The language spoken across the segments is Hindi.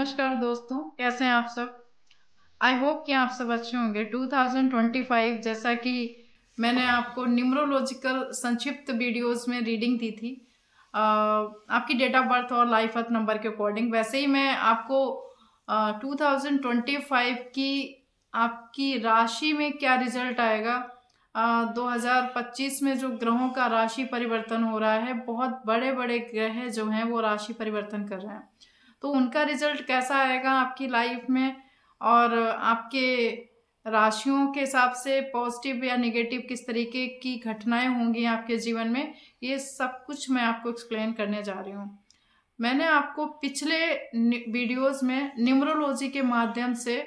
नमस्कार दोस्तों, कैसे हैं आप सब। आई होप कि आप सब अच्छे होंगे। 2025 जैसा कि मैंने आपको न्यूमरोलॉजिकल संक्षिप्त वीडियोस में रीडिंग दी थी आपकी डेट ऑफ बर्थ और लाइफ अर्थ नंबर के अकॉर्डिंग, वैसे ही मैं आपको 2025 की आपकी राशि में क्या रिजल्ट आएगा। 2025 में जो ग्रहों का राशि परिवर्तन हो रहा है, बहुत बड़े बड़े ग्रह जो हैं वो राशि परिवर्तन कर रहे हैं, तो उनका रिजल्ट कैसा आएगा आपकी लाइफ में, और आपके राशियों के हिसाब से पॉजिटिव या नेगेटिव किस तरीके की घटनाएं होंगी आपके जीवन में, ये सब कुछ मैं आपको एक्सप्लेन करने जा रही हूँ। मैंने आपको पिछले वीडियोस में न्यूमरोलॉजी के माध्यम से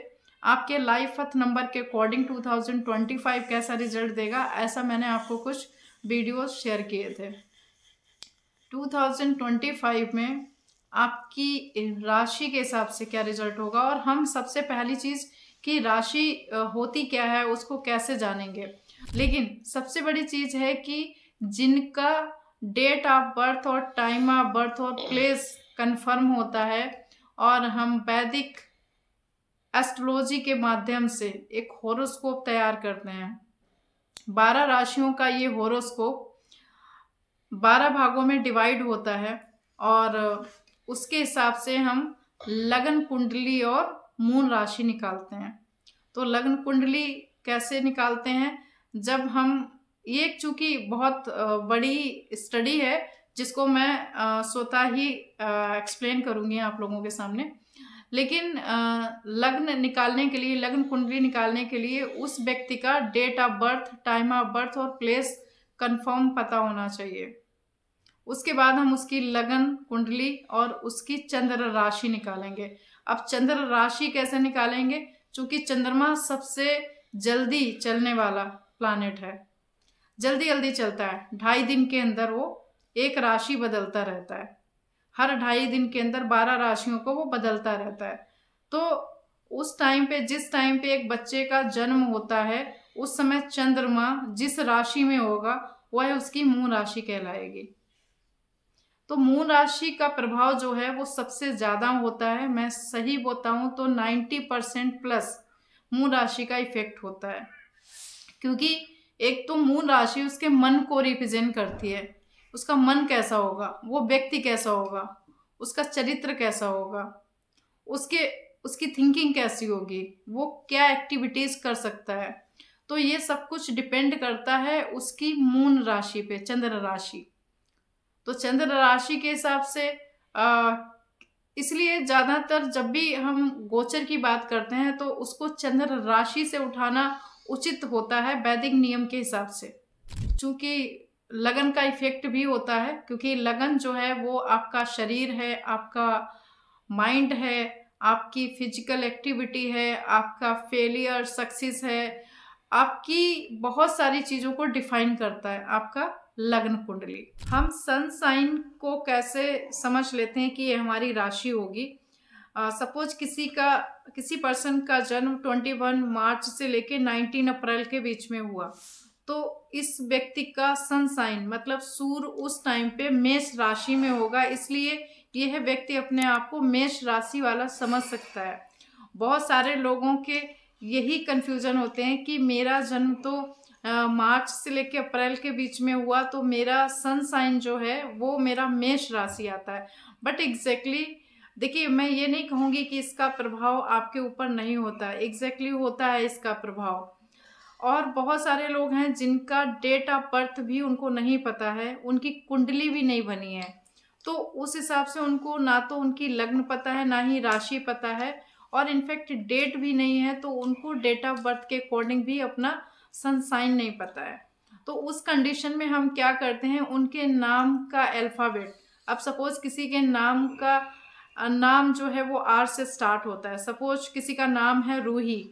आपके लाइफ अर्थ नंबर के अकॉर्डिंग 2025 कैसा रिजल्ट देगा, ऐसा मैंने आपको कुछ वीडियोस शेयर किए थे। 2025 में आपकी राशि के हिसाब से क्या रिजल्ट होगा, और हम सबसे पहली चीज कि राशि होती क्या है उसको कैसे जानेंगे। लेकिन सबसे बड़ी चीज है कि जिनका डेट ऑफ बर्थ और टाइम ऑफ बर्थ और प्लेस कंफर्म होता है, और हम वैदिक एस्ट्रोलॉजी के माध्यम से एक होरोस्कोप तैयार करते हैं। 12 राशियों का ये होरोस्कोप 12 भागों में डिवाइड होता है, और उसके हिसाब से हम लग्न कुंडली और मून राशि निकालते हैं। तो लग्न कुंडली कैसे निकालते हैं, जब हम ये चूंकि बहुत बड़ी स्टडी है जिसको मैं स्वतः ही एक्सप्लेन करूंगी आप लोगों के सामने, लेकिन लग्न निकालने के लिए, लग्न कुंडली निकालने के लिए उस व्यक्ति का date of birth, time of birth और प्लेस कंफर्म पता होना चाहिए। उसके बाद हम उसकी लगन कुंडली और उसकी चंद्र राशि निकालेंगे। अब चंद्र राशि कैसे निकालेंगे, क्योंकि चंद्रमा सबसे जल्दी चलने वाला प्लैनेट है, जल्दी जल्दी चलता है। 2.5 दिन के अंदर वो एक राशि बदलता रहता है, हर 2.5 दिन के अंदर 12 राशियों को वो बदलता रहता है। तो उस टाइम पे, जिस टाइम पे एक बच्चे का जन्म होता है, उस समय चंद्रमा जिस राशि में होगा वह उसकी मून राशि कहलाएगी। तो मून राशि का प्रभाव जो है वो सबसे ज्यादा होता है। मैं सही बताऊं तो 90% प्लस मून राशि का इफेक्ट होता है, क्योंकि एक तो मून राशि उसके मन को रिप्रेजेंट करती है। उसका मन कैसा होगा, वो व्यक्ति कैसा होगा, उसका चरित्र कैसा होगा, उसकी थिंकिंग कैसी होगी, वो क्या एक्टिविटीज कर सकता है, तो ये सब कुछ डिपेंड करता है उसकी मून राशि पे, चंद्र राशि। तो चंद्र राशि के हिसाब से इसलिए ज्यादातर जब भी हम गोचर की बात करते हैं तो उसको चंद्र राशि से उठाना उचित होता है वैदिक नियम के हिसाब से। चूंकि लगन का इफेक्ट भी होता है, क्योंकि लगन जो है वो आपका शरीर है, आपका माइंड है, आपकी फिजिकल एक्टिविटी है, आपका फेलियर सक्सेस है, आपकी बहुत सारी चीजों को डिफाइन करता है आपका लग्न कुंडली। हम सन साइन को कैसे समझ लेते हैं कि ये हमारी राशि होगी। सपोज किसी पर्सन का जन्म 21 मार्च से लेके 19 अप्रैल के बीच में हुआ, तो इस व्यक्ति का सन साइन मतलब सूर्य उस टाइम पे मेष राशि में होगा, इसलिए यह व्यक्ति अपने आप को मेष राशि वाला समझ सकता है। बहुत सारे लोगों के यही कंफ्यूजन होते हैं कि मेरा जन्म तो मार्च से लेकर अप्रैल के बीच में हुआ, तो मेरा सन साइन जो है वो मेरा मेष राशि आता है। बट एग्जैक्टली देखिए, मैं ये नहीं कहूँगी कि इसका प्रभाव आपके ऊपर नहीं होता है, एग्जैक्टली होता है इसका प्रभाव। और बहुत सारे लोग हैं जिनका डेट ऑफ बर्थ भी उनको नहीं पता है, उनकी कुंडली भी नहीं बनी है, तो उस हिसाब से उनको ना तो उनकी लग्न पता है, ना ही राशि पता है, और इनफैक्ट डेट भी नहीं है, तो उनको डेट ऑफ बर्थ के अकॉर्डिंग भी अपना सन साइन नहीं पता है। तो उस कंडीशन में हम क्या करते हैं, उनके नाम का अल्फाबेट, अब सपोज किसी के नाम जो है वो आर से स्टार्ट होता है, सपोज किसी का नाम है रूही,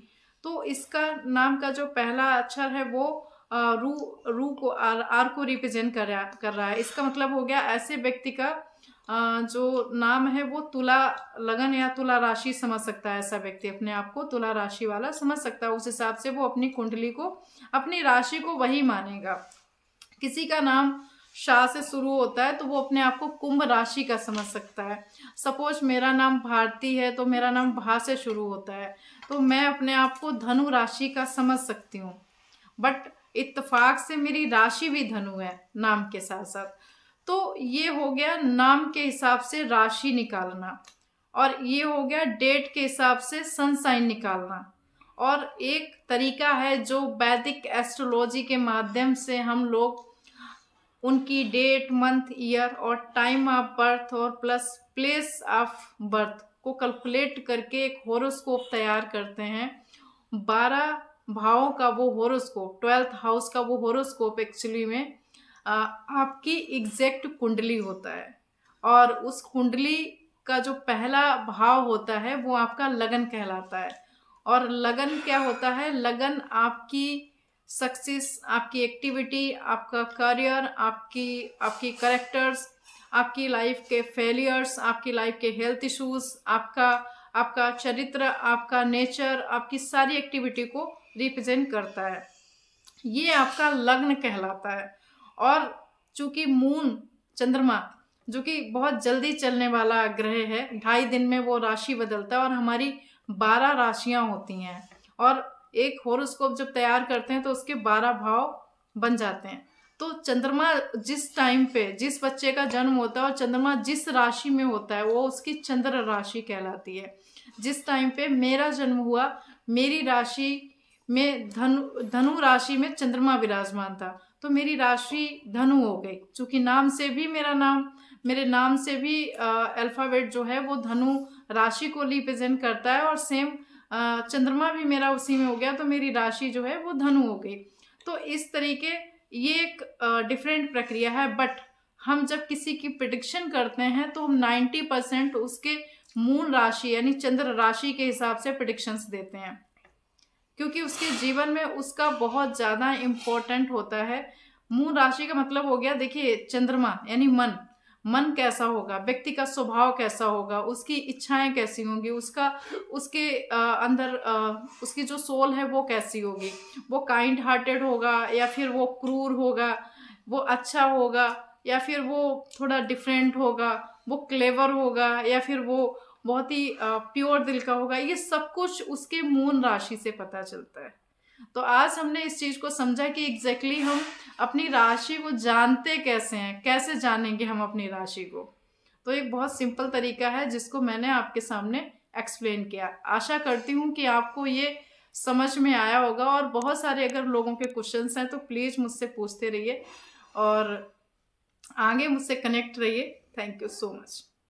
तो इसका नाम का जो पहला अक्षर है वो रू को आर को रिप्रेजेंट कर रहा है। इसका मतलब हो गया ऐसे व्यक्ति का जो नाम है वो तुला लगन या तुला राशि समझ सकता है। ऐसा व्यक्ति अपने आप को तुला राशि वाला समझ सकता है, उस हिसाब से वो अपनी कुंडली को, अपनी राशि को वही मानेगा। किसी का नाम शाह से शुरू होता है तो वो अपने आप को कुंभ राशि का समझ सकता है। सपोज मेरा नाम भारती है तो मेरा नाम भा से शुरू होता है, तो मैं अपने आप को धनु राशि का समझ सकती हूँ। बट इत्तेफाक से मेरी राशि भी धनु है नाम के साथ साथ। तो ये हो गया नाम के हिसाब से राशि निकालना, और ये हो गया डेट के हिसाब से सन साइन निकालना। और एक तरीका है जो वैदिक एस्ट्रोलॉजी के माध्यम से हम लोग उनकी डेट, मंथ, ईयर और टाइम ऑफ बर्थ और प्लस प्लेस ऑफ बर्थ को कैलकुलेट करके एक होरोस्कोप तैयार करते हैं। 12 भावों का वो होरोस्कोप, 12th हाउस का वो होरोस्कोप एक्चुअली में आपकी एग्जैक्ट कुंडली होता है। और उस कुंडली का जो पहला भाव होता है वो आपका लगन कहलाता है। और लगन क्या होता है? लगन आपकी सक्सेस, आपकी एक्टिविटी, आपका करियर, आपकी करेक्टर्स, आपकी लाइफ के फेलियर्स, आपकी लाइफ के हेल्थ इश्यूज, आपका चरित्र, आपका नेचर, आपकी सारी एक्टिविटी को रिप्रेजेंट करता है। ये आपका लग्न कहलाता है। और चूंकि मून, चंद्रमा, जो कि बहुत जल्दी चलने वाला ग्रह है, 2.5 दिन में वो राशि बदलता है और हमारी 12 राशियां होती हैं। और एक होरोस्कोप जब तैयार करते हैं तो उसके 12 भाव बन जाते हैं। तो चंद्रमा जिस टाइम पे जिस बच्चे का जन्म होता है और चंद्रमा जिस राशि में होता है वो उसकी चंद्र राशि कहलाती है। जिस टाइम पे मेरा जन्म हुआ, मेरी राशि में धनु राशि में चंद्रमा विराजमान था, तो मेरी राशि धनु हो गई। चूंकि नाम से भी मेरे नाम से भी अल्फाबेट जो है वो धनु राशि को रिप्रेजेंट करता है, और सेम चंद्रमा भी मेरा उसी में हो गया, तो मेरी राशि जो है वो धनु हो गई। तो इस तरीके ये एक डिफरेंट प्रक्रिया है। बट हम जब किसी की प्रिडिक्शन करते हैं तो हम 90% उसके मून राशि यानी चंद्र राशि के हिसाब से प्रिडिक्शंस देते हैं, क्योंकि उसके जीवन में उसका बहुत ज़्यादा इम्पोर्टेंट होता है। मून राशि का मतलब हो गया, देखिए चंद्रमा यानी मन कैसा होगा, व्यक्ति का स्वभाव कैसा होगा, उसकी इच्छाएं कैसी होंगी, उसके अंदर उसकी जो सोल है वो कैसी होगी, वो काइंड हार्टेड होगा या फिर वो क्रूर होगा, वो अच्छा होगा या फिर वो थोड़ा डिफरेंट होगा, वो क्लेवर होगा या फिर वो बहुत ही प्योर दिल का होगा। ये सब कुछ उसके मून राशि से पता चलता है। तो आज हमने इस चीज को समझा कि एग्जैक्टली हम अपनी राशि को जानते कैसे हैं, कैसे जानेंगे हम अपनी राशि को। तो एक बहुत सिंपल तरीका है जिसको मैंने आपके सामने एक्सप्लेन किया। आशा करती हूँ कि आपको ये समझ में आया होगा। और बहुत सारे अगर लोगों के क्वेश्चंस हैं तो प्लीज मुझसे पूछते रहिए और आगे मुझसे कनेक्ट रहिए। Thank you so much.